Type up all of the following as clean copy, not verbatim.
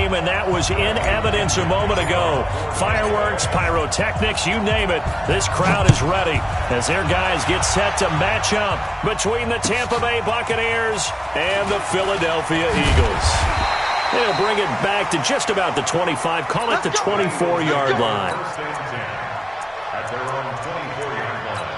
game, and that was in evidence a moment ago. Fireworks, pyrotechnics, you name it. This crowd is ready as their guys get set to match up between the Tampa Bay Buccaneers and the Philadelphia Eagles. They'll bring it back to just about the 25, call it the 24-yard line. At their own 24-yard line.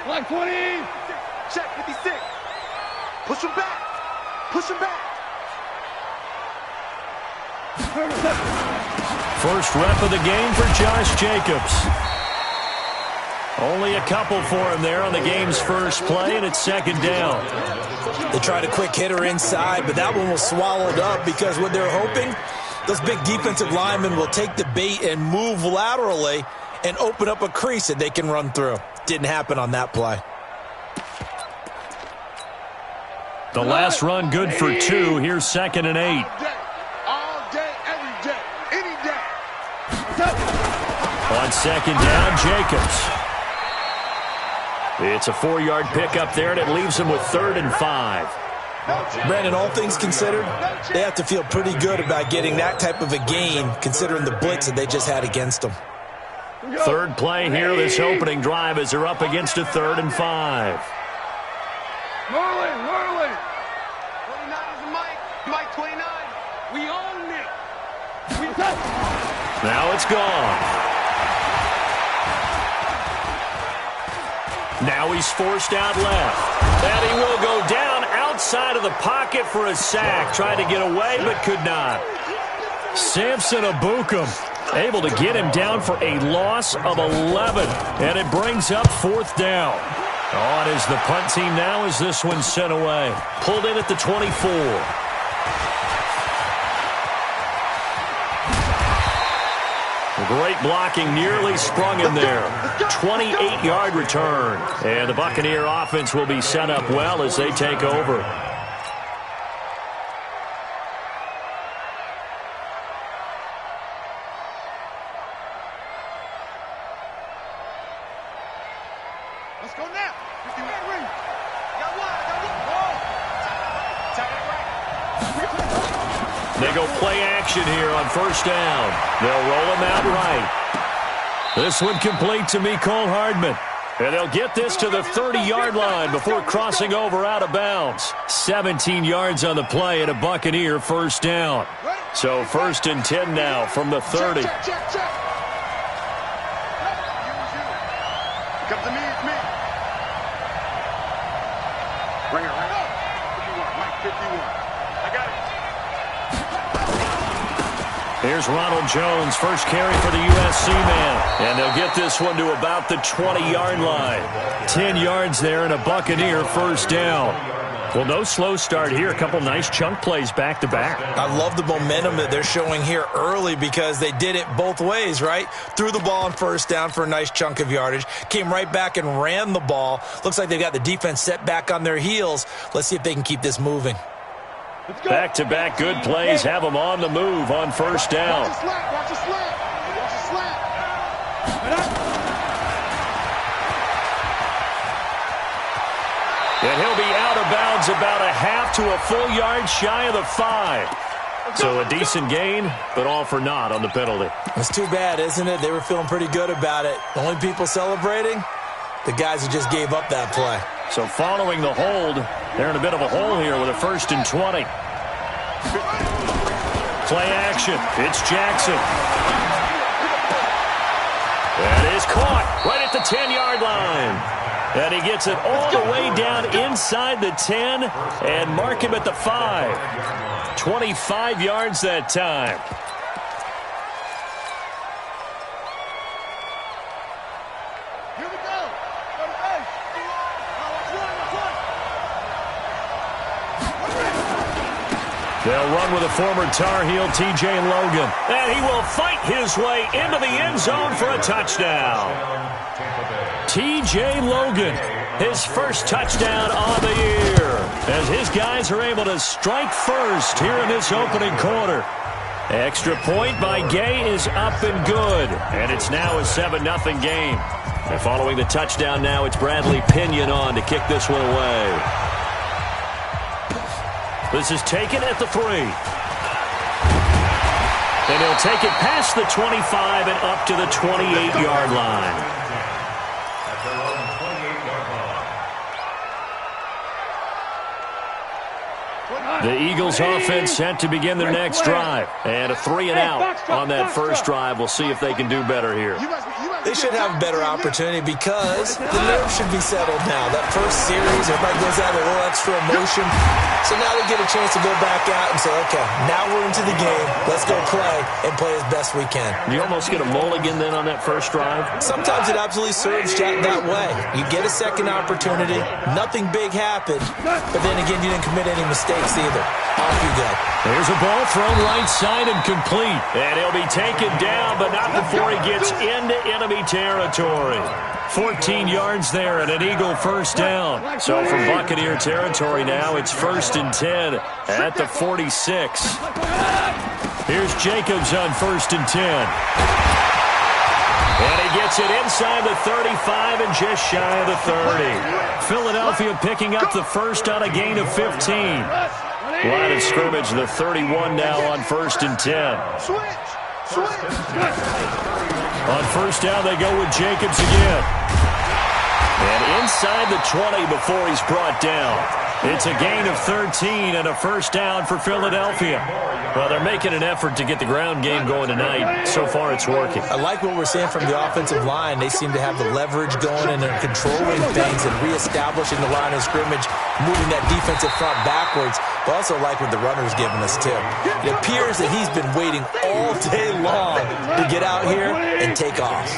Like 20. Check 56. Push him back. Push him back. First rep of the game for Josh Jacobs. Only a couple for him there on the game's first play, and it's second down. They tried a quick hitter inside, but that one was swallowed up because what they're hoping, those big defensive linemen will take the bait and move laterally and open up a crease that they can run through. Didn't happen on that play. The last run good for 2. Here's 2nd and 8. All day, every day, any day. On second down, Jacobs. It's a 4-yard pickup there, and it leaves him with 3rd and 5. Brandon, all things considered, they have to feel pretty good about getting that type of a gain considering the blitz that they just had against them. Third play here, this opening drive, as they're up against a 3rd and 5. Marley. 29 is a Mike. Mike 29. We own it. Now it's gone. Now he's forced out left. And he will go down outside of the pocket for a sack. Tried to get away, but could not. Samson Abukum able to get him down for a loss of 11. And it brings up 4th down. On is the punt team now as this one's sent away. Pulled in at the 24. Great blocking, nearly sprung him there. 28-yard return. And the Buccaneer offense will be set up well as they take over. Let's go now. 51. Got one. They go play action here on first down. They'll roll him out right. This one complete to Mecole Hardman. And they'll get this to the 30-yard line before crossing over out of bounds. 17 yards on the play and a Buccaneer first down. So 1st and 10 now from the 30. Check. Come to me, it's me. Bring it right up. 51, Mike 51. I got it. Here's Ronald Jones, first carry for the USC man. And they'll get this one to about the 20-yard line. 10 yards there and a Buccaneer first down. Well, no slow start here. A couple nice chunk plays back-to-back. I love the momentum that they're showing here early because they did it both ways, right? Threw the ball on first down for a nice chunk of yardage. Came right back and ran the ball. Looks like they've got the defense set back on their heels. Let's see if they can keep this moving. Back-to-back good plays have them on the move on first down. Watch a slap. And he'll be out of bounds about a half to a full yard shy of the 5. So a decent gain, but all for naught on the penalty. It's too bad, isn't it? They were feeling pretty good about it. The only people celebrating, the guys who just gave up that play. So following the hold, they're in a bit of a hole here with a 1st and 20. Play action. It's Jackson. That is caught right at the 10-yard line. And he gets it all the way down inside the 10 and mark him at the 5. 25 yards that time. Here we go. They'll run with a former Tar Heel, T.J. Logan. And he will fight his way into the end zone for a touchdown. T.J. Logan, his first touchdown on the year. as his guys are able to strike first here in this opening quarter. Extra point by Gay is up and good, and it's now a 7-0 game. And following the touchdown now, it's Bradley Pinion on to kick this one away. This is taken at the 3. And he'll take it past the 25 and up to the 28-yard line. The Eagles offense set to begin their next drive. And a 3-and-out on that first drive. We'll see if they can do better here. They should have a better opportunity because the nerves should be settled now. That first series, everybody goes out with a little extra emotion. So now they get a chance to go back out and say, okay, now we're into the game. Let's go play and play as best we can. You almost get a mulligan then on that first drive? Sometimes it absolutely serves that way. You get a second opportunity. Nothing big happened. But then again, you didn't commit any mistakes either. Off you go. There's a ball thrown right side and complete. And he'll be taken down, but not before he gets into enemy territory. 14 yards there and an Eagle first down. So from Buccaneer territory now, it's 1st and 10 at the 46. Here's Jacobs on 1st and 10. And he gets it inside the 35 and just shy of the 30. Philadelphia picking up the first on a gain of 15. Line of scrimmage, the 31 now on 1st and 10. On first down, they go with Jacobs again. And inside the 20 before he's brought down. It's a gain of 13 and a first down for Philadelphia. Well, they're making an effort to get the ground game going tonight. So far, it's working. I like what we're seeing from the offensive line. They seem to have the leverage going, and they're controlling things and reestablishing the line of scrimmage, moving that defensive front backwards. But also like what the runner's giving us, too. It appears that he's been waiting all day long to get out here and take off.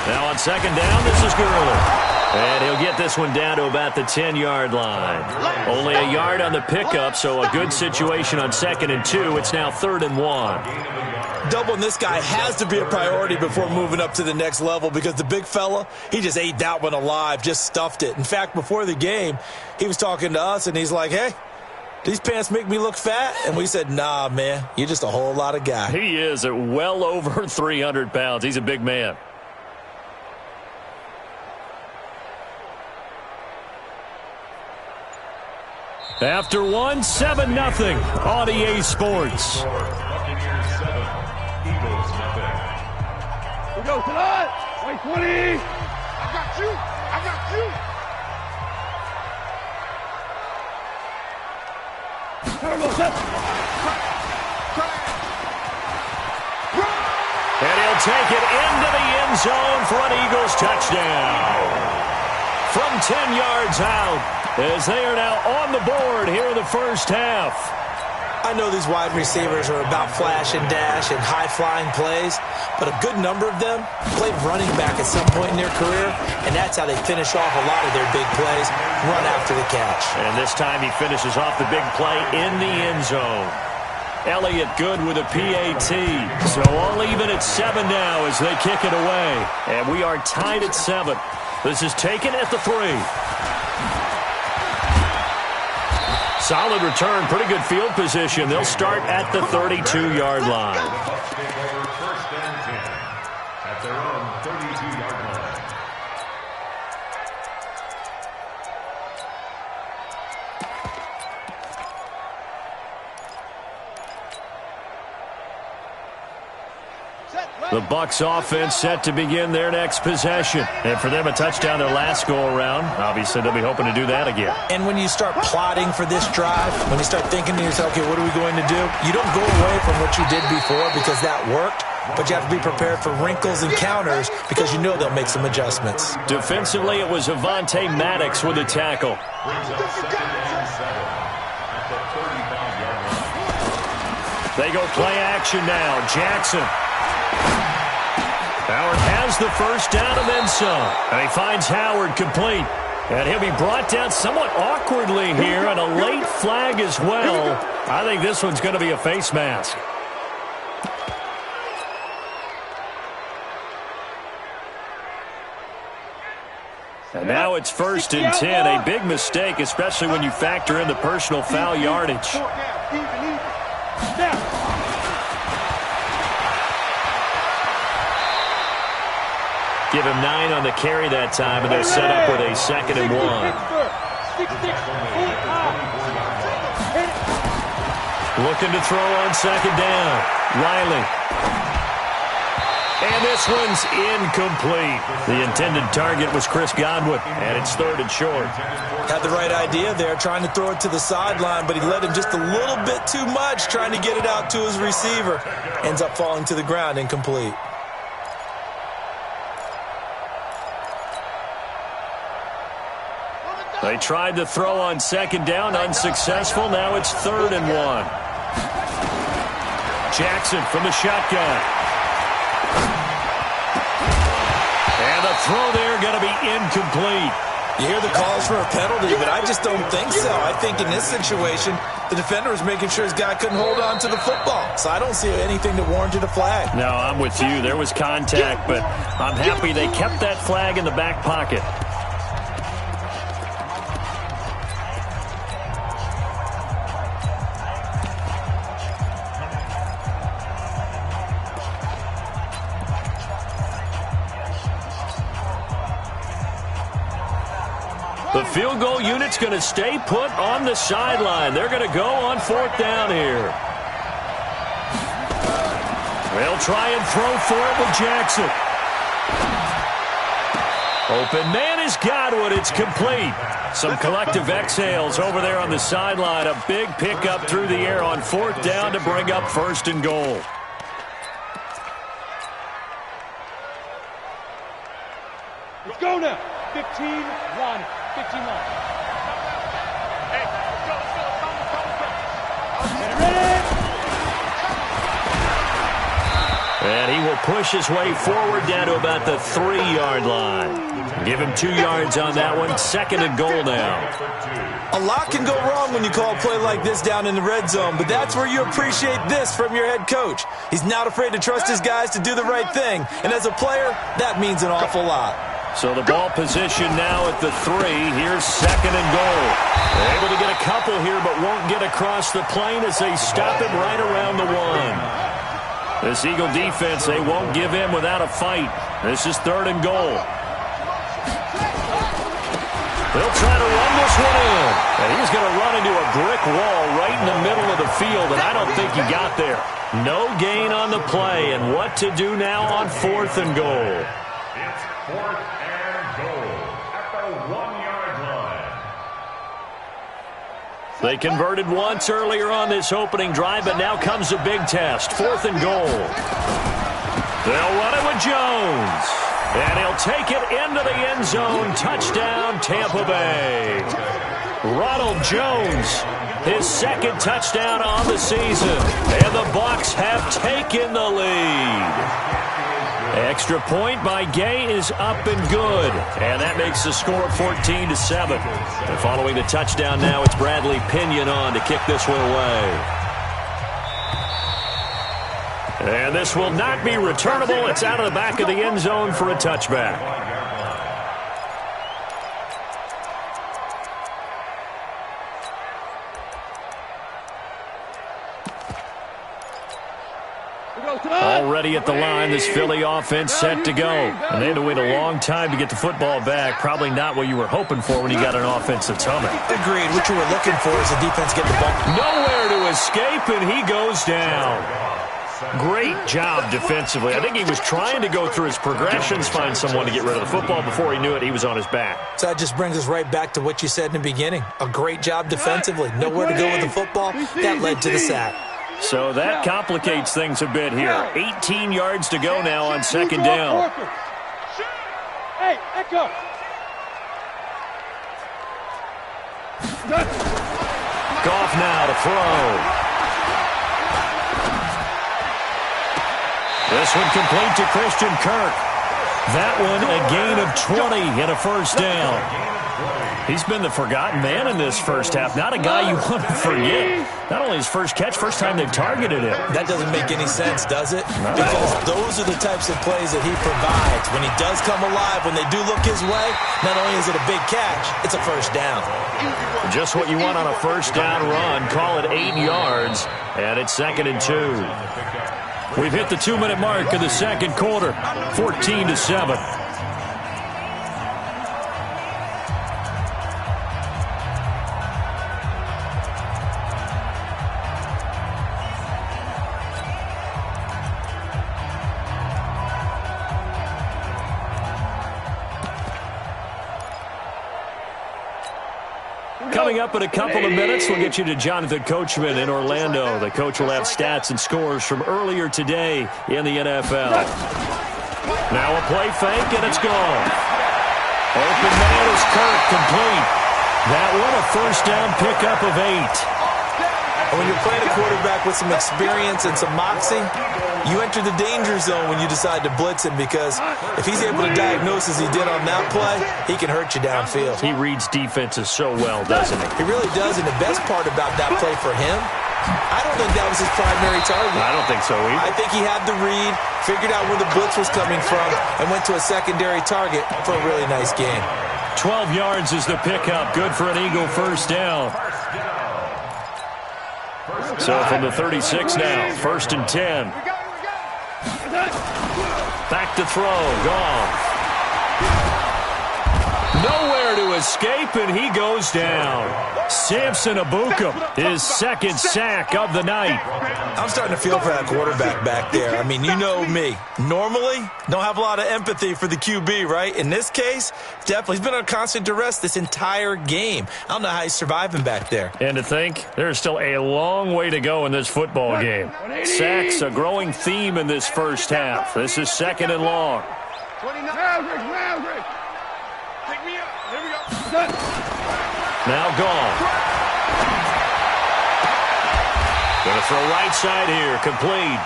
Now on second down, this is Gurley. And he'll get this one down to about the 10-yard line. Only a yard on the pickup, so a good situation on 2nd and 2. It's now 3rd and 1. Doubling this guy has to be a priority before moving up to the next level because the big fella, he just ate that one alive, just stuffed it. In fact, before the game, he was talking to us, and he's like, hey, these pants make me look fat? And we said, nah, man, you're just a whole lot of guy. He is at well over 300 pounds. He's a big man. After 7-0 on EA Sports. We go tonight. White 20. I got you. I got you. And he'll take it into the end zone for an Eagles touchdown. From 10 yards out, as they are now on the board here in the first half. I know these wide receivers are about flash and dash and high-flying plays, but a good number of them played running back at some point in their career, and that's how they finish off a lot of their big plays, run after the catch. And this time he finishes off the big play in the end zone. Elliott good with a PAT. So all even at 7 now as they kick it away. And we are tied at 7. This is taken at the 3. Solid return, pretty good field position. They'll start at the 32-yard line. First and 10 at their own 32-yard line. The Bucs offense set to begin their next possession. And for them, a touchdown their last go-around. Obviously, they'll be hoping to do that again. And when you start plotting for this drive, when you start thinking to yourself, okay, what are we going to do? You don't go away from what you did before because that worked, but you have to be prepared for wrinkles and counters because you know they'll make some adjustments. Defensively, it was Avonte Maddox with the tackle. They go play action now. Jackson. Howard has the first down and then some. And he finds Howard complete. And he'll be brought down somewhat awkwardly here, and a late flag as well. I think this one's going to be a face mask. And now it's 1st and 10. A big mistake, especially when you factor in the personal foul yardage. Give him 9 on the carry that time, and they'll set up with a 2nd and 1. Looking to throw on 2nd down. Riley. And this one's incomplete. The intended target was Chris Godwin, and it's 3rd and short. Had the right idea there, trying to throw it to the sideline, but he led him just a little bit too much, trying to get it out to his receiver. Ends up falling to the ground, incomplete. They tried to throw on 2nd down, unsuccessful. Now it's 3rd and 1. Jackson from the shotgun. And the throw there going to be incomplete. You hear the calls for a penalty, but I just don't think so. I think in this situation, the defender was making sure his guy couldn't hold on to the football. So I don't see anything that warranted a flag. No, I'm with you. There was contact, but I'm happy they kept that flag in the back pocket. The field goal unit's going to stay put on the sideline. They're going to go on 4th down here. They'll try and throw for it with Jackson. Open man is Godwin. It's complete. Some collective exhales over there on the sideline. A big pickup through the air on 4th down to bring up 1st and goal. Let's go now. 15-1. 15-1. Hey, let's go. And he will push his way forward down to about the 3-yard line. Give him 2 yards on that one. 2nd and goal now. A lot can go wrong when you call a play like this down in the red zone, but that's where you appreciate this from your head coach. He's not afraid to trust his guys to do the right thing, and as a player, that means an awful lot. So the ball position now at the 3. Here's 2nd and goal. They're able to get a couple here, but won't get across the plane as they stop him right around the 1. This Eagle defense, they won't give in without a fight. This is 3rd and goal. They'll try to run this one in. And he's going to run into a brick wall right in the middle of the field, and I don't think he got there. No gain on the play, and what to do now on 4th and goal. It's 4th and goal at the 1-yard line. They converted once earlier on this opening drive, but now comes a big test. 4th and goal. They'll run it with Jones. And he'll take it into the end zone. Touchdown, Tampa Bay. Ronald Jones, his 2nd touchdown on the season. And the Bucs have taken the lead. Extra point by Gay is up and good. And that makes the score 14-7. And following the touchdown now, it's Bradley Pinion on to kick this one away. And this will not be returnable. It's out of the back of the end zone for a touchback. Already at the line, this Philly offense set to go. And they had to wait a long time to get the football back. Probably not what you were hoping for when you got an offense that's humming. Agreed. What you were looking for is the defense get the ball. Nowhere to escape, and he goes down. Great job defensively. I think he was trying to go through his progressions, find someone to get rid of the football. Before he knew it, he was on his back. So that just brings us right back to what you said in the beginning. A great job defensively. Nowhere to go with the football. That led to the sack. So that complicates things a bit here. 18 yards to go now on 2nd down. Hey, Echo. Goff now to throw. This one complete to Christian Kirk. That one a gain of 20 and a first down. He's been the forgotten man in this first half. Not a guy you want to forget. Not only his first catch, first time they've targeted him. That doesn't make any sense, does it? Because those are the types of plays that he provides. When he does come alive, when they do look his way, not only is it a big catch, it's a first down. Just what you want on a first down run. Call it 8 yards, and it's 2nd and 2. We've hit the 2-minute mark of the second quarter, 14-7. Coming up in a couple of minutes, we'll get you to Jonathan Coachman in Orlando. The coach will have stats and scores from earlier today in the NFL. Now a play fake, and it's gone. Open man is Kirk, complete. That one a first down pickup of 8. And when you're playing a quarterback with some experience and some moxie, you enter the danger zone when you decide to blitz him, because if he's able to diagnose as he did on that play, he can hurt you downfield. He reads defenses so well, doesn't he? He really does, and the best part about that play for him, I don't think that was his primary target. I don't think so either. I think he had the read, figured out where the blitz was coming from, and went to a secondary target for a really nice game. 12 yards is the pickup. Good for an Eagle first down. So from the 36 now, 1st and 10. Back to throw, Goff. Nowhere to escape, and he goes down. Samson Ebukam, his 2nd sack of the night. I'm starting to feel for that quarterback back there. I mean, you know me. Normally, don't have a lot of empathy for the QB, right? In this case, definitely. He's been under constant duress this entire game. I don't know how he's surviving back there. And to think, there's still a long way to go in this football game. Sacks, a growing theme in this first half. This is 2nd and long. 29. Take me up. Here we go. Now gone. Going to throw right side here. Complete.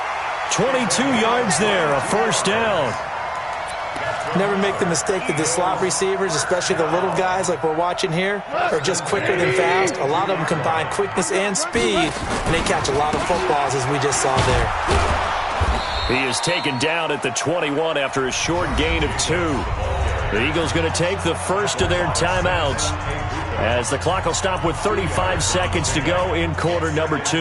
22 yards there. A first down. Never make the mistake that the slot receivers, especially the little guys like we're watching here, are just quicker than fast. A lot of them combine quickness and speed, and they catch a lot of footballs, as we just saw there. He is taken down at the 21 after a short gain of 2. The Eagles going to take the first of their timeouts as the clock will stop with 35 seconds to go in quarter number 2.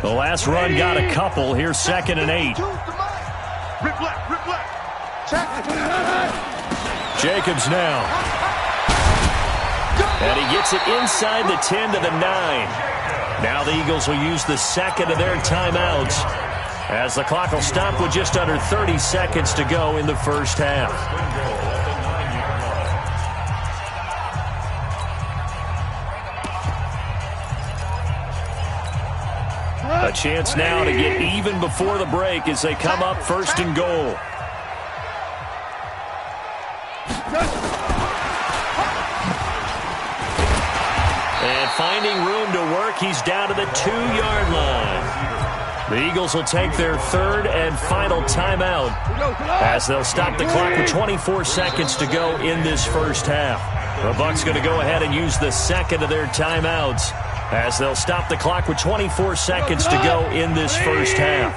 The last run got a couple. Here's 2nd and 8. Rip left. Check. Jacobs now. And he gets it inside the 10 to the 9. Now the Eagles will use the 2nd of their timeouts as the clock will stop with just under 30 seconds to go in the first half. A chance now to get even before the break as they come up 1st and goal. And finding room to work, he's down to the 2-yard line. The Eagles will take their 3rd and final timeout as they'll stop the clock with 24 seconds to go in this first half. The Bucs going to go ahead and use the 2nd of their timeouts as they'll stop the clock with 24 seconds to go in this first half.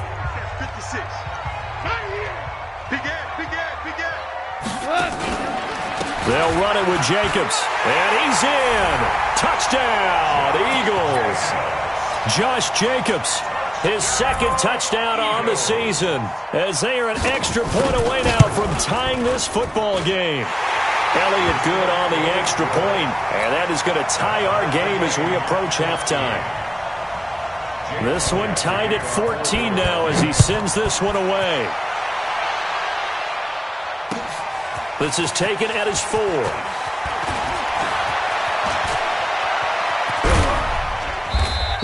56. Big They'll run it with Jacobs, and he's in. Touchdown, Eagles. Josh Jacobs, his 2nd touchdown on the season, as they are an extra point away now from tying this football game. Elliott good on the extra point, and that is going to tie our game as we approach halftime. This one tied at 14 now as he sends this one away. This is taken at his 4.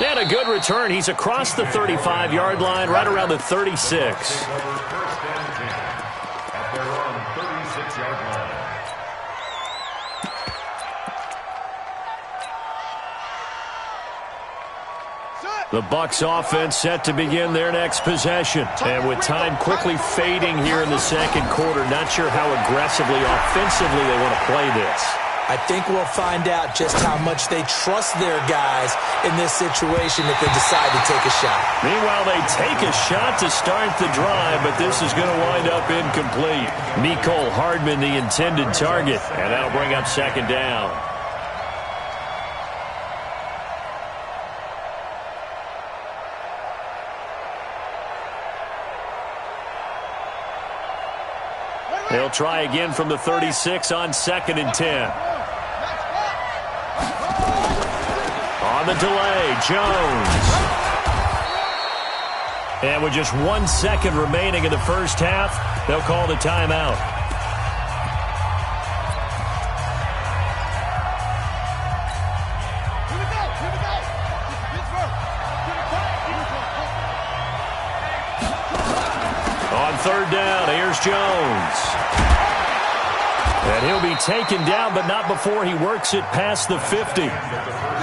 And a good return. He's across the 35-yard line, right around the 36. The Bucs offense set to begin their next possession. And with time quickly fading here in the second quarter, not sure how aggressively, offensively they want to play this. I think we'll find out just how much they trust their guys in this situation if they decide to take a shot. Meanwhile, they take a shot to start the drive, but this is going to wind up incomplete. Mecole Hardman, the intended target, and that'll bring up second down. They'll try again from the 36 on 2nd and 10. On the delay, Jones. And with just 1 second remaining in the first half, they'll call the timeout. On 3rd down, here's Jones. And he'll be taken down, but not before he works it past the 50.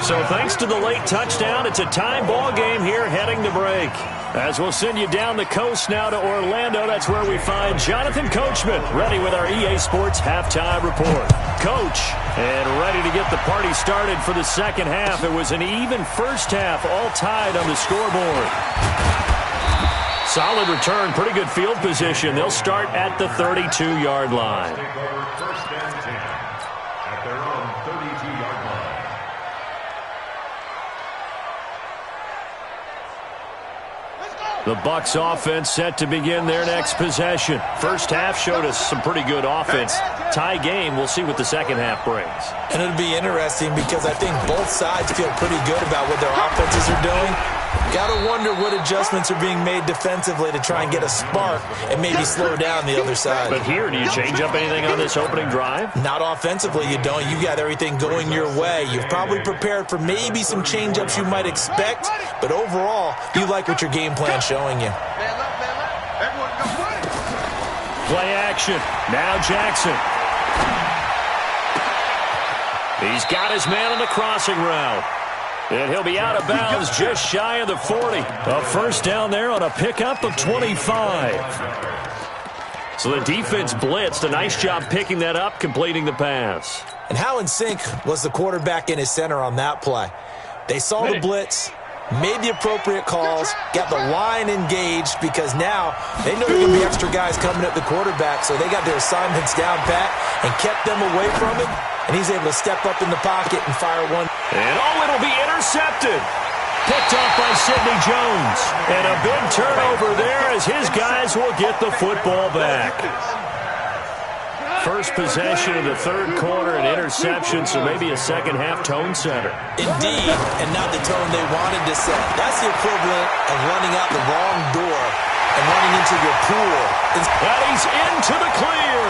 So thanks to the late touchdown, it's a time ball game here heading to break. As we'll send you down the coast now to Orlando, that's where we find Jonathan Coachman, ready with our EA Sports halftime report. Coach, and ready to get the party started for the second half. It was an even first half, all tied on the scoreboard. Solid return, pretty good field position. They'll start at the 32-yard line. Take over 1st and 10 at their own 32-yard line. The Bucs offense set to begin their next possession. First half showed us some pretty good offense. Tie game, we'll see what the second half brings. And it'll be interesting because I think both sides feel pretty good about what their offenses are doing. Got to wonder what adjustments are being made defensively to try and get a spark and maybe slow down the other side. But here, do you change up anything on this opening drive? Not offensively, you don't. You got everything going your way. You've probably prepared for maybe some change-ups you might expect, but overall, you like what your game plan's showing you. Play action. Now Jackson. He's got his man on the crossing route. And he'll be out of bounds just shy of the 40. A first down there on a pickup of 25. So the defense blitzed. A nice job picking that up, completing the pass. And how in sync was the quarterback in his center on that play? They saw the blitz, made the appropriate calls, got the line engaged because now they know there are going to be extra guys coming at the quarterback, so they got their assignments down pat and kept them away from him. And he's able to step up in the pocket and fire one. And it'll be intercepted. Picked off by Sidney Jones. And a big turnover there as his guys will get the football back. First possession of the third quarter, an interception, so maybe a second half tone setter. Indeed, and not the tone they wanted to set. That's the equivalent of running out the wrong door and running into your pool. And he's into the clear.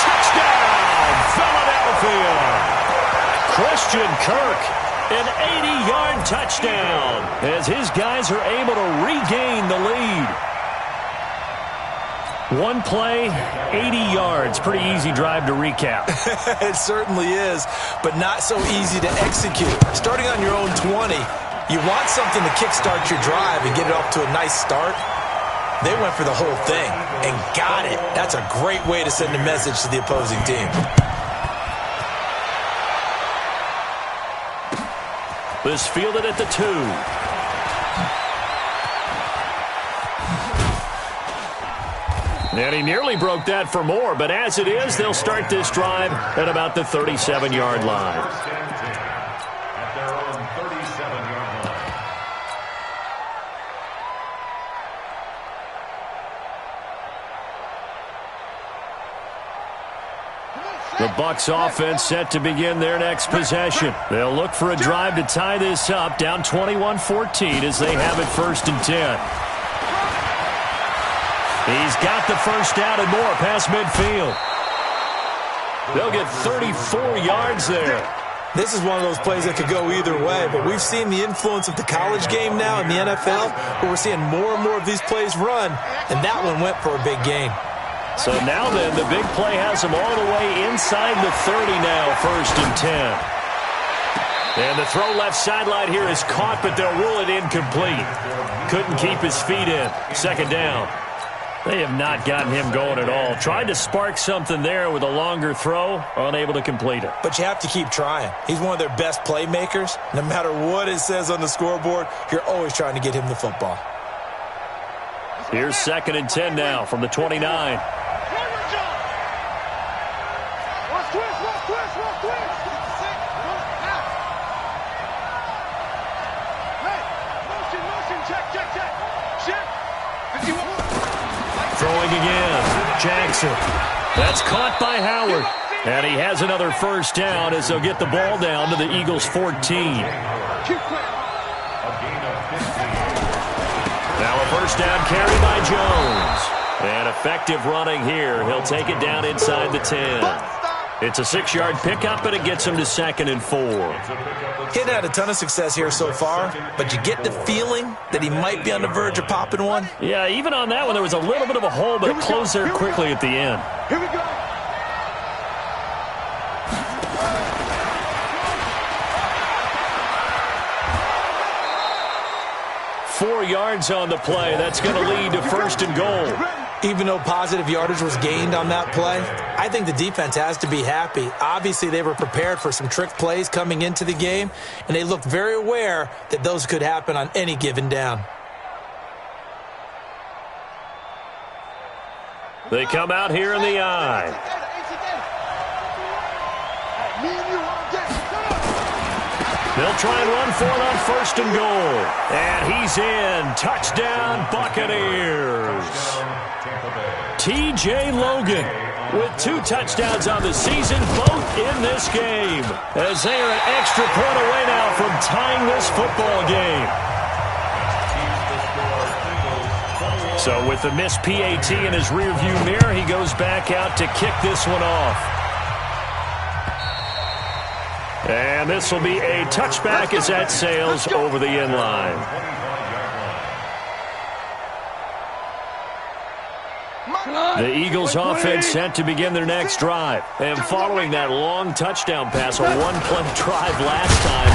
Touchdown, Philadelphia. Christian Kirk, an 80-yard touchdown as his guys are able to regain the lead. One play, 80 yards. Pretty easy drive to recap. It certainly is, but not so easy to execute. Starting on your own 20, you want something to kickstart your drive and get it off to a nice start. They went for the whole thing and got it. That's a great way to send a message to the opposing team. This fielded at the 2. And he nearly broke that for more, but as it is, they'll start this drive at about the 37-yard line. At their own 37-yard line. The Bucs offense set to begin their next possession. They'll look for a drive to tie this up, down 21-14 as they have it 1st and 10. He's got the first down and more past midfield. They'll get 34 yards there. This is one of those plays that could go either way, but we've seen the influence of the college game now in the NFL, where we're seeing more and more of these plays run, and that one went for a big gain. So now then, the big play has them all the way inside the 30 now, 1st and 10. And the throw left sideline here is caught, but they'll rule it incomplete. Couldn't keep his feet in. Second down. They have not gotten him going at all. Tried to spark something there with a longer throw, unable to complete it. But you have to keep trying. He's one of their best playmakers. No matter what it says on the scoreboard, you're always trying to get him the football. Here's 2nd and 10 now from the 29. Throwing again. Jackson. That's caught by Howard. And he has another first down as they'll get the ball down to the Eagles' 14. Now a first down carry by Jones. And effective running here. He'll take it down inside the 10. It's a 6-yard pickup, and it gets him to 2nd and 4. He hadn't had a ton of success here so far, but you get the feeling that he might be on the verge of popping one. Yeah, even on that one, there was a little bit of a hole, but it closed there quickly at the end. Here we go. 4 yards on the play. That's going to lead to 1st and goal. Even though positive yardage was gained on that play, I think the defense has to be happy. Obviously, they were prepared for some trick plays coming into the game, and they looked very aware that those could happen on any given down. They come out here in the I. They'll try and run for it on 1st and goal. And he's in. Touchdown, Buccaneers. T.J. Logan with 2 touchdowns on the season, both in this game, as they are an extra point away now from tying this football game. So with the missed PAT in his rearview mirror, he goes back out to kick this one off. And this will be a touchback as that sails over the end line. The Eagles offense set to begin their next drive. And following that long touchdown pass, a one-play drive last time,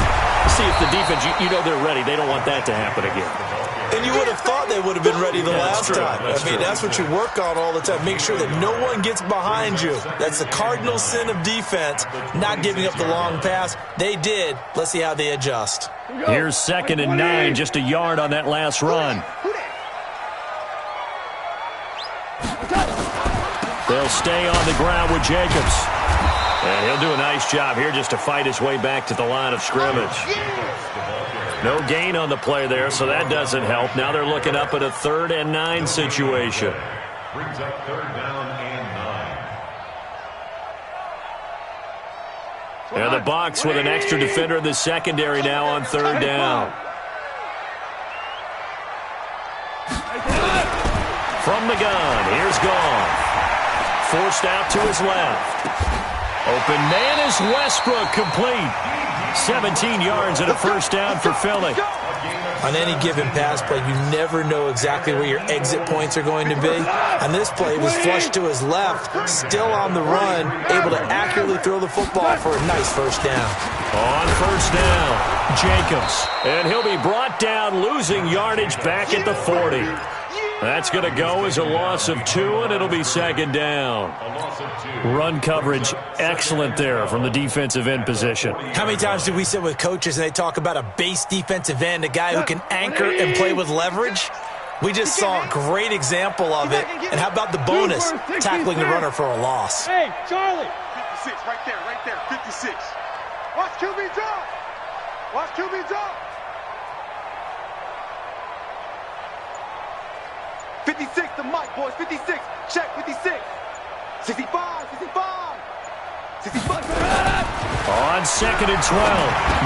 see if the defense, you know they're ready. They don't want that to happen again. And you would have thought they would have been ready the last time. That's what you work on all the time. Make sure that no one gets behind you. That's the cardinal sin of defense, not giving up the long pass. They did. Let's see how they adjust. Here's 2nd and 9, just a yard on that last run. They'll stay on the ground with Jacobs. And he'll do a nice job here just to fight his way back to the line of scrimmage. No gain on the play there, so that doesn't help. Now they're looking up at a 3rd and 9 situation. Brings up 3rd down and 9. And the Bucs with an extra defender in the secondary now on 3rd down. From the gun, here's Goff. Forced out to his left. Open man is Westbrook, complete. 17 yards and a first down for Philly. On any given pass play, you never know exactly where your exit points are going to be. On this play, it was flushed to his left, still on the run, able to accurately throw the football for a nice first down. On 1st down, Jacobs. And he'll be brought down, losing yardage back at the 40. That's going to go as a loss of 2, and it'll be 2nd down. Run coverage, excellent there from the defensive end position. How many times do we sit with coaches and they talk about a base defensive end, a guy who can anchor and play with leverage? We just saw a great example of it. And how about the bonus, tackling the runner for a loss? Hey, Charlie. 56, right there, 56. Watch QB drop. Watch QB drop. 56, the mic, boys, 56. Check, 56. 65, 65. 65. On 2nd and 12,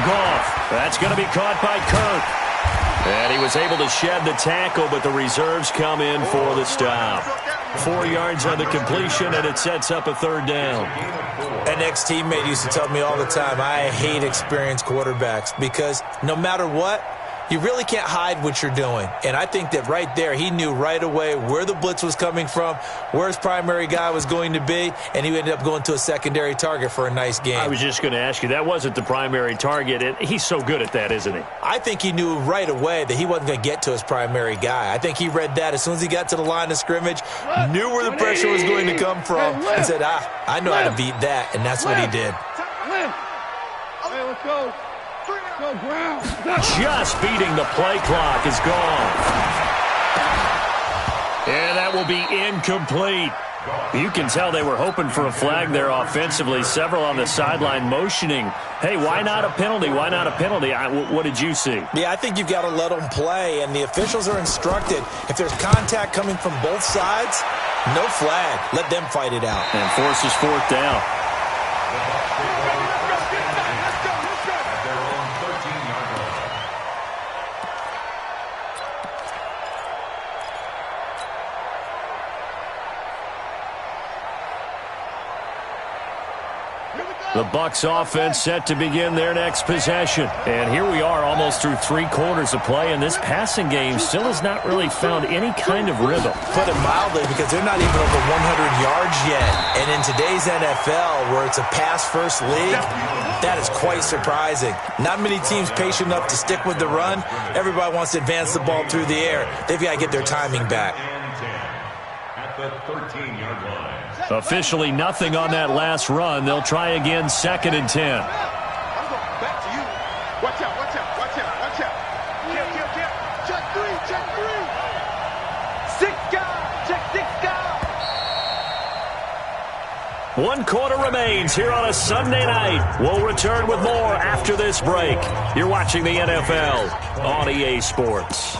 Goff. That's going to be caught by Kirk. And he was able to shed the tackle, but the reserves come in for the stop. 4 yards on the completion, and it sets up a 3rd down. An ex-teammate used to tell me all the time, I hate experienced quarterbacks because no matter what, you really can't hide what you're doing. And I think that right there, he knew right away where the blitz was coming from, where his primary guy was going to be, and he ended up going to a secondary target for a nice game. I was just going to ask you, that wasn't the primary target, and he's so good at that, isn't he? I think he knew right away that he wasn't going to get to his primary guy. I think he read that as soon as he got to the line of scrimmage, knew where the pressure was going to come from, and said, I know how to beat that, and that's what he did. Hey, let's go. Go ground. Just beating the play clock is gone. And that will be incomplete. You can tell they were hoping for a flag there offensively. Several on the sideline motioning, hey, why not a penalty? Why not a penalty? What did you see? Yeah, I think you've got to let them play, and the officials are instructed. If there's contact coming from both sides, no flag. Let them fight it out. And forces fourth down. The Bucs offense set to begin their next possession. And here we are almost through 3 quarters of play, and this passing game still has not really found any kind of rhythm. Put it mildly, because they're not even over 100 yards yet. And in today's NFL, where it's a pass-first league, that is quite surprising. Not many teams patient enough to stick with the run. Everybody wants to advance the ball through the air. They've got to get their timing back. At the 13-yard line. Officially nothing on that last run. They'll try again, 2nd and 10. I'm going back to you. Watch out, watch out, watch out, watch out. Kill. Check 3, check 3. 6 guys, check 6 guys. 1 quarter remains here on a Sunday night. We'll return with more after this break. You're watching the NFL on EA Sports.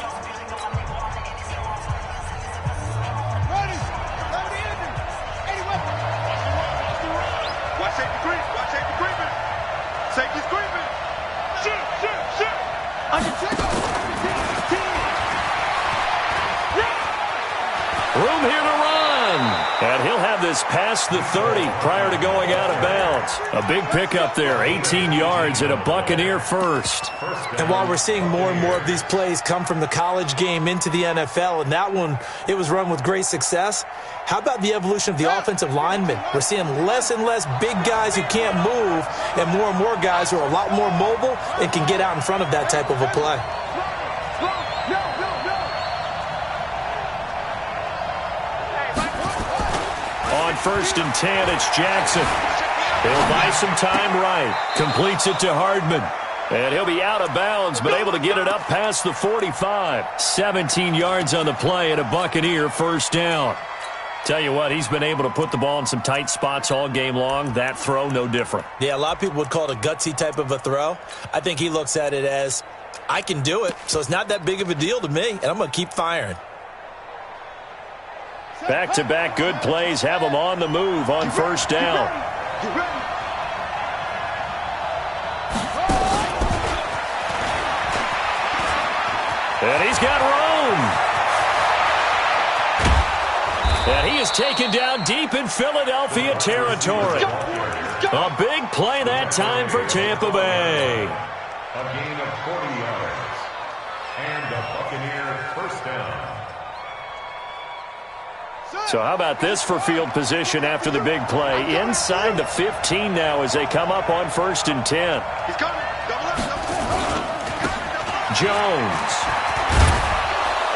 Room here to run. And he'll have this past the 30 prior to going out of bounds. A big pickup there, 18 yards and a Buccaneer first. And while we're seeing more and more of these plays come from the college game into the NFL, and that one, it was run with great success, how about the evolution of the offensive linemen? We're seeing less and less big guys who can't move and more guys who are a lot more mobile and can get out in front of that type of a play. On 1st and 10, it's Jackson. He'll buy some time right. Completes it to Hardman. And he'll be out of bounds, but able to get it up past the 45. 17 yards on the play and a Buccaneer first down. Tell you what, he's been able to put the ball in some tight spots all game long. That throw, no different. Yeah, a lot of people would call it a gutsy type of a throw. I think he looks at it as, I can do it, so it's not that big of a deal to me, and I'm going to keep firing. Back-to-back good plays have him on the move on first down. And he's got room. And he is taken down deep in Philadelphia territory. A big play that time for Tampa Bay. A gain of 40 yards. And a Buccaneer first down. So how about this for field position after the big play? Inside the 15 now as they come up on 1st and 10. He's coming. Double up. Jones.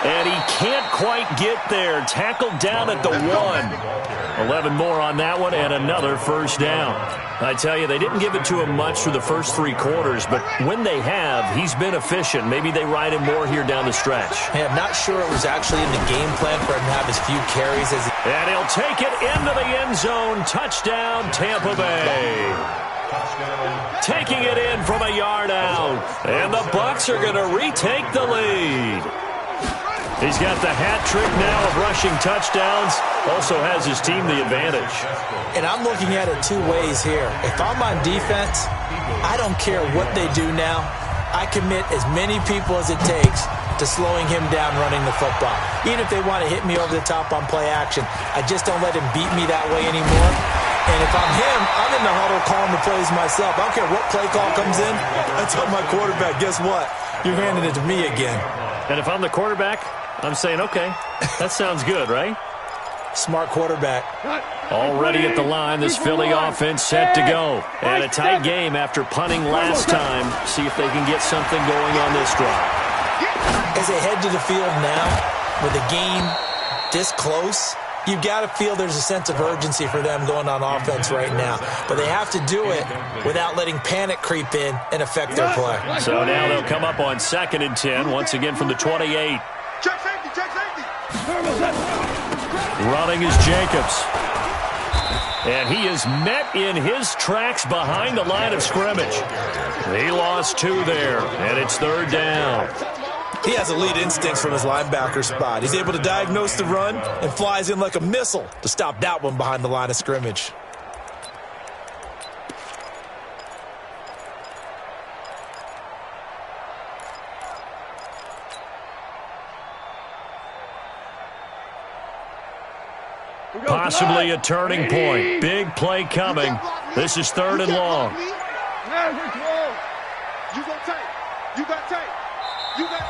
And he can't quite get there. Tackled down at the 1. 11 more on that one and another first down. I tell you, they didn't give it to him much through the first 3 quarters, but when they have, he's been efficient. Maybe they ride him more here down the stretch. Hey, I'm not sure it was actually in the game plan for him to have as few carries as... And he'll take it into the end zone. Touchdown, Tampa Bay. Taking it in from a yard out. And the Bucs are going to retake the lead. He's got the hat trick now of rushing touchdowns. Also has his team the advantage. And I'm looking at it 2 ways here. If I'm on defense, I don't care what they do now. I commit as many people as it takes to slowing him down running the football. Even if they want to hit me over the top on play action, I just don't let him beat me that way anymore. And if I'm him, I'm in the huddle calling the plays myself. I don't care what play call comes in. I tell my quarterback, guess what? You're handing it to me again. And if I'm the quarterback, I'm saying, okay, that sounds good, right? Smart quarterback. Already at the line, this Philly offense set to go. And a tight game after punting last time. See if they can get something going on this drive. As they head to the field now, with a game this close, you've got to feel there's a sense of urgency for them going on offense right now. But they have to do it without letting panic creep in and affect their play. So now they'll come up on 2nd and 10, once again from the 28. Check safety, check safety. Running is Jacobs. And he is met in his tracks behind the line of scrimmage. He lost 2 there, and it's 3rd down. He has elite instincts from his linebacker spot. He's able to diagnose the run and flies in like a missile to stop that one behind the line of scrimmage. Possibly a turning point. Big play coming. This is 3rd and long.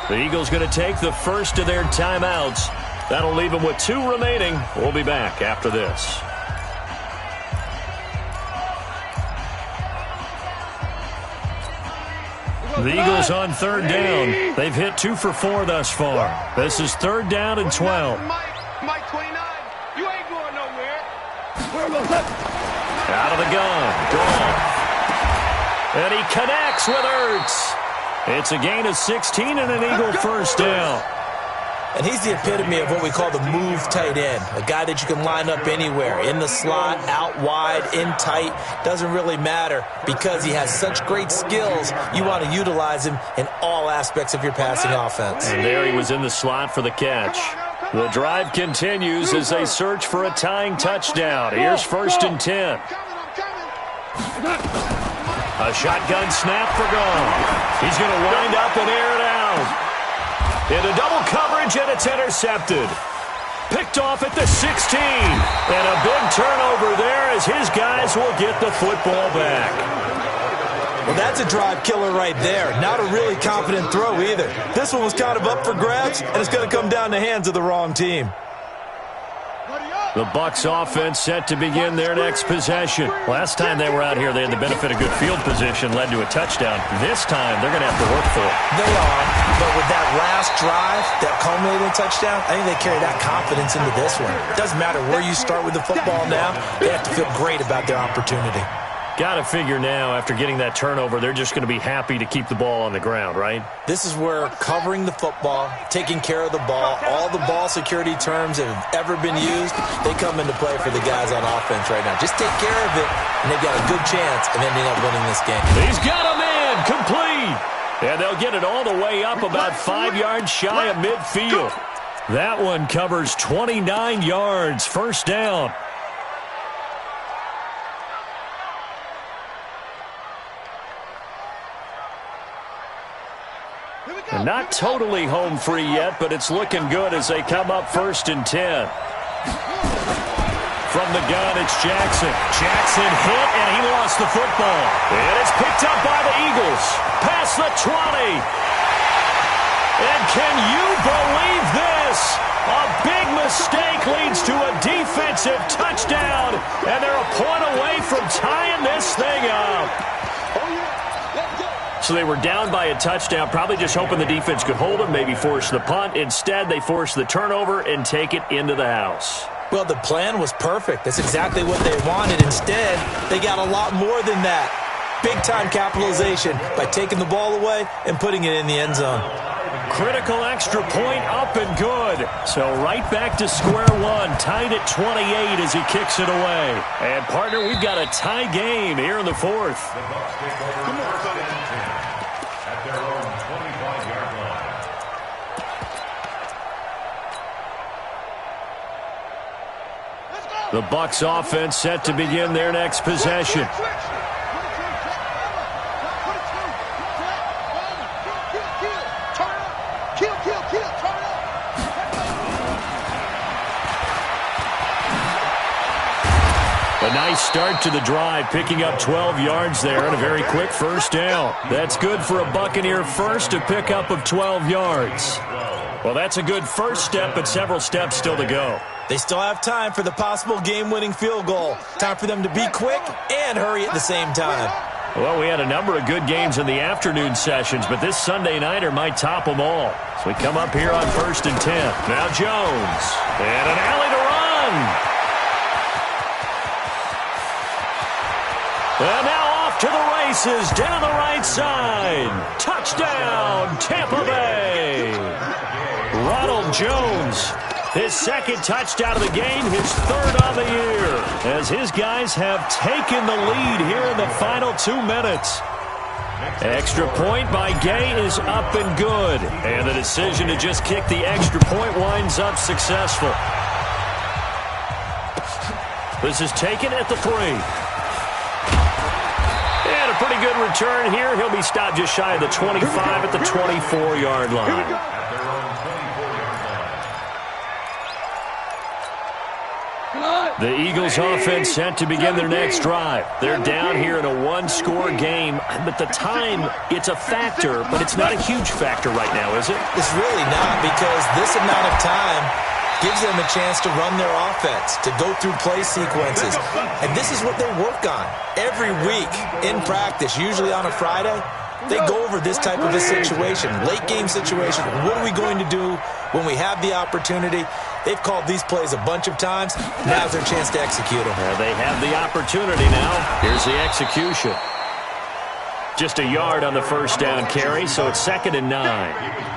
The Eagles going to take the first of their timeouts. That'll leave them with 2 remaining. We'll be back after this. The Eagles on 3rd down. They've hit 2 for 4 thus far. This is 3rd down and 12. Mike 29, you ain't going nowhere. Out of the gun. Gone. And he connects with Ertz. It's a gain of 16 and an Eagle first down. And he's the epitome of what we call the move tight end. A guy that you can line up anywhere. In the slot, out wide, in tight. Doesn't really matter because he has such great skills. You want to utilize him in all aspects of your passing offense. And there he was in the slot for the catch. The drive continues as they search for a tying touchdown. Here's 1st and 10. A shotgun snap for Gone. He's going to wind up and air it out. Into double coverage, and it's intercepted. Picked off at the 16. And a big turnover there as his guys will get the football back. Well, that's a drive killer right there. Not a really confident throw either. This one was kind of up for grabs, and it's going to come down the hands of the wrong team. The Bucs offense set to begin their next possession. Last time they were out here, they had the benefit of good field position, led to a touchdown. This time, they're going to have to work for it. They are, but with that last drive, that culminating touchdown, I think they carry that confidence into this one. Doesn't matter where you start with the football now, they have to feel great about their opportunity. Got to figure now, after getting that turnover, they're just going to be happy to keep the ball on the ground, right? This is where covering the football, taking care of the ball, all the ball security terms that have ever been used, they come into play for the guys on offense right now. Just take care of it, and they've got a good chance of ending up winning this game. He's got him in, complete. And they'll get it all the way up about 5 yards shy of midfield. That one covers 29 yards, first down. And not totally home free yet, but it's looking good as they come up 1st and 10. From the gun, it's Jackson. Jackson hit, and he lost the football. And it's picked up by the Eagles. Past the 20. And can you believe this? A big mistake leads to a defensive touchdown, and they're a point away from tying this thing up. So they were down by a touchdown, probably just hoping the defense could hold them, maybe force the punt. Instead, they force the turnover and take it into the house. Well, the plan was perfect. That's exactly what they wanted. Instead, they got a lot more than that. Big-time capitalization by taking the ball away and putting it in the end zone. Critical extra point up and good. So right back to square one, tied at 28 as he kicks it away. And, partner, we've got a tie game here in the 4th. The Bucs offense set to begin their next possession. A nice start to the drive, picking up 12 yards there and a very quick first down. That's good for a Buccaneer first, a pickup of 12 yards. Well, that's a good first step, but several steps still to go. They still have time for the possible game-winning field goal. Time for them to be quick and hurry at the same time. Well, we had a number of good games in the afternoon sessions, but this Sunday nighter might top them all. So we come up here on 1st and 10. Now Jones. And an alley to run. And now off to the races down the right side. Touchdown, Tampa Bay. Ronald Jones, his second touchdown of the game, his third on the year, as his guys have taken the lead here in the final 2 minutes. Extra point by Gay is up and good, and the decision to just kick the extra point winds up successful. This is taken at the 3. And a pretty good return here. He'll be stopped just shy of the 25 at the 24-yard line. The Eagles offense set to begin their next drive. They're down here in a one-score game, but the time, it's a factor, but it's not a huge factor right now, is it? It's really not, because this amount of time gives them a chance to run their offense, to go through play sequences. And this is what they work on every week in practice, usually on a Friday. They go over this type of a situation, late game situation. What are we going to do when we have the opportunity? They've called these plays a bunch of times. Now's their chance to execute them. They have the opportunity now. Here's the execution. Just a yard on the first down carry, so it's 2nd and 9.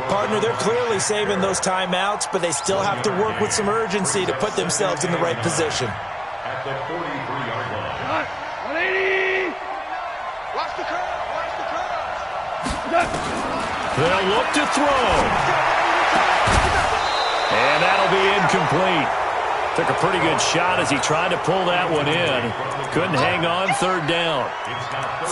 Partner, they're clearly saving those timeouts, but they still have to work with some urgency to put themselves in the right position. At the 43-yard line. 180. Watch the curve. Watch the curve. They'll look to throw. And that'll be incomplete. Took a pretty good shot as he tried to pull that one in. Couldn't hang on, 3rd down.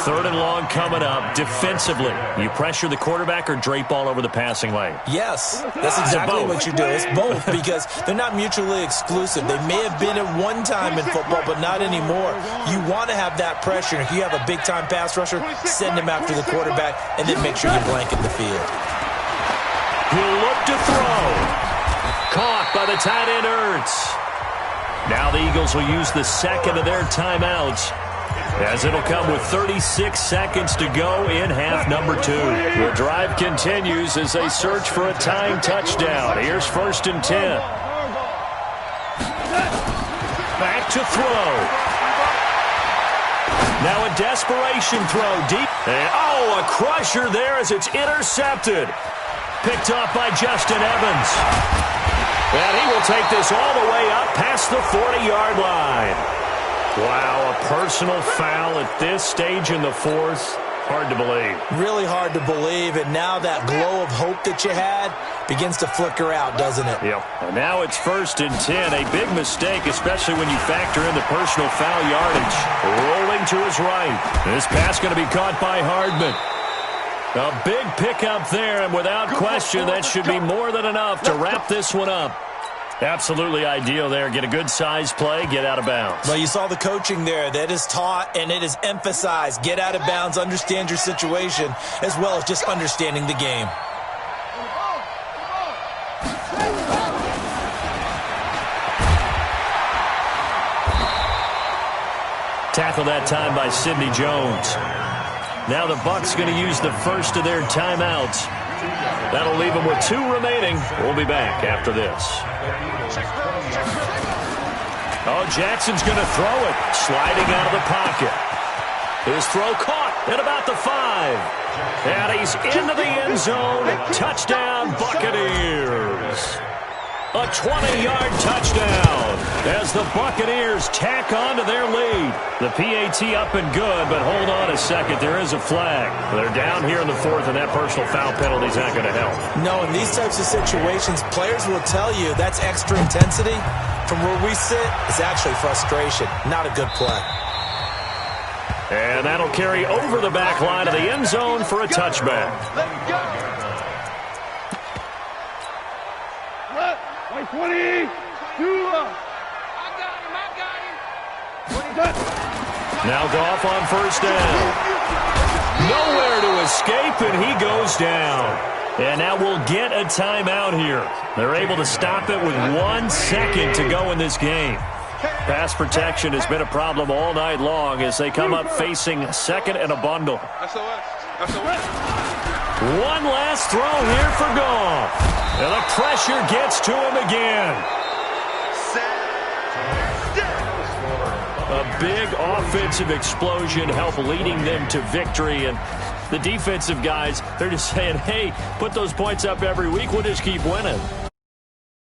3rd and long coming up. Defensively, you pressure the quarterback or drape all over the passing lane? Yes, that's exactly what you do. It's both, because they're not mutually exclusive. They may have been at one time in football, but not anymore. You want to have that pressure. If you have a big-time pass rusher, send him after the quarterback, and then make sure you blanket the field. He'll look to throw. Caught by the tight end, Ertz. Now the Eagles will use the second of their timeouts, as it'll come with 36 seconds to go in half number 2. The drive continues as they search for a tying touchdown. Here's 1st and 10. Back to throw. Now a desperation throw deep. And, a crusher there as it's intercepted. Picked off by Justin Evans. And he will take this all the way up past the 40-yard line. Wow, a personal foul at this stage in the 4th. Hard to believe. Really hard to believe, and now that glow of hope that you had begins to flicker out, doesn't it? Yep. And now it's 1st and 10. A big mistake, especially when you factor in the personal foul yardage. Rolling to his right. This pass going to be caught by Hardman. A big pickup there, and without question, that should be more than enough to wrap this one up. Absolutely ideal there. Get a good size play, get out of bounds. Well, you saw the coaching there. That is taught and it is emphasized. Get out of bounds, understand your situation, as well as just understanding the game. Tackle that time by Sidney Jones. Now the Bucs going to use the first of their timeouts. That'll leave them with 2 remaining. We'll be back after this. Jackson's going to throw it. Sliding out of the pocket. His throw caught at about the 5. And he's into the end zone. Touchdown, Buccaneers. A 20-yard touchdown as the Buccaneers tack on to their lead. The PAT up and good, but hold on a second. There is a flag. They're down here in the 4th, and that personal foul penalty is not going to help. No, in these types of situations, players will tell you that's extra intensity. From where we sit, it's actually frustration, not a good play. And that'll carry over the back line of the end zone for a touchback. Let's go. 22. I got him. Now Goff on first down. Nowhere to escape, and he goes down. And now we'll get a timeout here. They're able to stop it with 1 second to go in this game. Pass protection has been a problem all night long as they come up facing second and a bundle. One last throw here for Goff. And the pressure gets to him again. A big offensive explosion helped leading them to victory. And the defensive guys, they're just saying, hey, put those points up every week. We'll just keep winning.